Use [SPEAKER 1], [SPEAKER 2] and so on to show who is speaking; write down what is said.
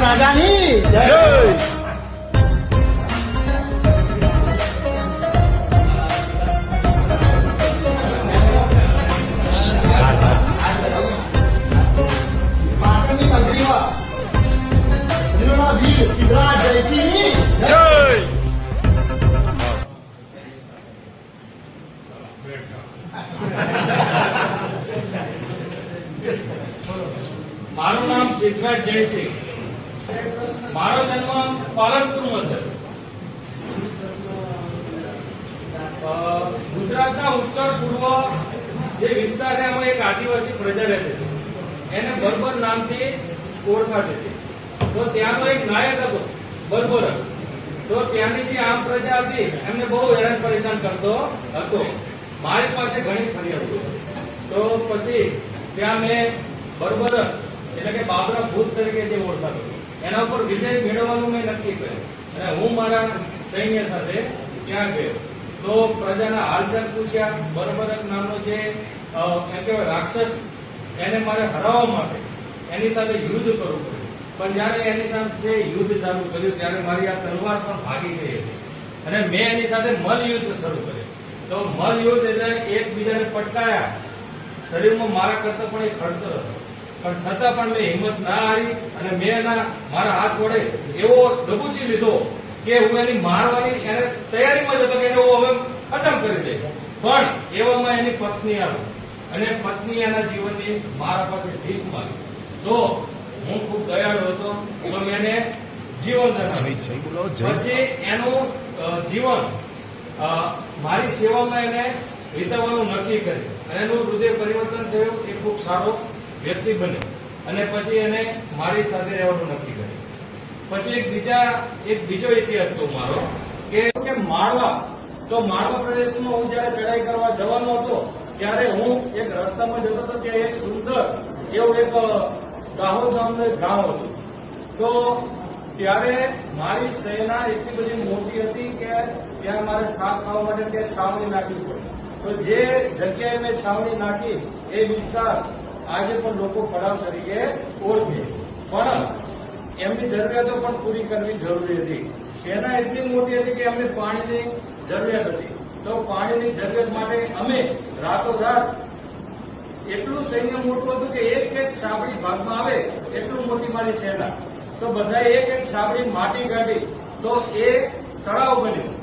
[SPEAKER 1] રાજાની જય. પાટણની કંટ્રીમાં વીરોના વીર સિદ્ધરાજ જયસિંહની જય.
[SPEAKER 2] મારું નામ સિદ્ધરાજ જયસિંહ. મારો જન્મ પાલનપુરમાં થયો. ગુજરાતના ઉત્તર પૂર્વ જે વિસ્તાર છે એમાં એક આદિવાસી પ્રજા રહેતી હતી. એને બર્બર નામથી ઓળખાતી હતી. તો ત્યાંનો એક નાયક હતો બર્બર. તો ત્યાંની જે આમ પ્રજા હતી એમને બહુ હેરાન પરેશાન કરતો હતો. મારી પાસે ઘણી ફરિયાદો. તો પછી ત્યાં મેં બર્બર એટલે કે બાબરા ભૂત તરીકે જે ઓળખાતો એના ઉપર વિજય મેળવવાનું મેં નક્કી કર્યું અને હું મારા સૈન્ય સાથે ત્યાં ગયો. તો પ્રજાના હાલચાલ પૂછ્યા. બર્બરક નામનો જે એમ કહેવાય રાક્ષસ એને મારે હરાવવા માટે એની સાથે યુદ્ધ કરવું પડ્યું. પણ જયારે એની સાથે યુદ્ધ ચાલુ કર્યું ત્યારે મારી આ તલવાર પણ ભાગી ગઈ હતી અને મેં એની સાથે મલ યુદ્ધ શરૂ કર્યું. તો મલ યુદ્ધ એટલે એકબીજાને પટકાયા. શરીરમાં મારા કરતા પણ એક ખડતર હતો, પણ છતાં પણ મેં હિંમત ના હારી અને મેં મારા હાથ વડે એવો દબૂચી લીધો કે હું એની મારવાની એને તૈયારીમાં જ હતો કે એને હું હવે ખતમ કરી દઈશ. પણ એવામાં એની પત્ની આવી અને પત્ની એના જીવનની મારા પાસે ભીખ માંગી. તો હું ખૂબ દયાળુ હતો તો મેં એને જીવન આપ્યું. પછી એનું જીવન મારી સેવામાં એને વિતાવવાનું નક્કી કર્યું અને એનું હૃદય પરિવર્તન થયું. એ ખૂબ સારો વ્યક્તિ બન્યો અને પછી એને મારી સાથે રહેવાનું નક્કી કર્યું. પછી એક બીજો ઇતિહાસ કહું મારો કે માળવા. તો માળવા પ્રદેશમાં હું જયારે ચડાઈ કરવા જવાનો હતો ત્યારે હું એક રસ્તામાં જતો હતો ત્યાં એક સુંદર એવું એક દાહોદ નામનું એક ગામ હતું. તો ત્યારે મારી સેના એટલી બધી મોટી હતી કે ત્યાં મારે થાક ખાવા માટે ત્યાં છાવણી નાખવી પડી. તો જે જગ્યાએ મેં છાવણી નાખી એ વિસ્તાર આજે પણ લોકો પડાવ તરીકે ઓળખે. પણ એમની જરૂરિયાતો પણ પૂરી કરવી જરૂરી હતી. સેના એટલી મોટી હતી કે અમને પાણીની જરૂરિયાત હતી. તો પાણીની જરૂરિયાત માટે અમે રાતોરાત એટલું સૈન્ય મોટું હતું કે એક છાબડી ભાગમાં આવે એટલું મોટી મારી સેના. તો બધાએ એક છાબડી માટી કાઢી તો એ તળાવ બન્યું.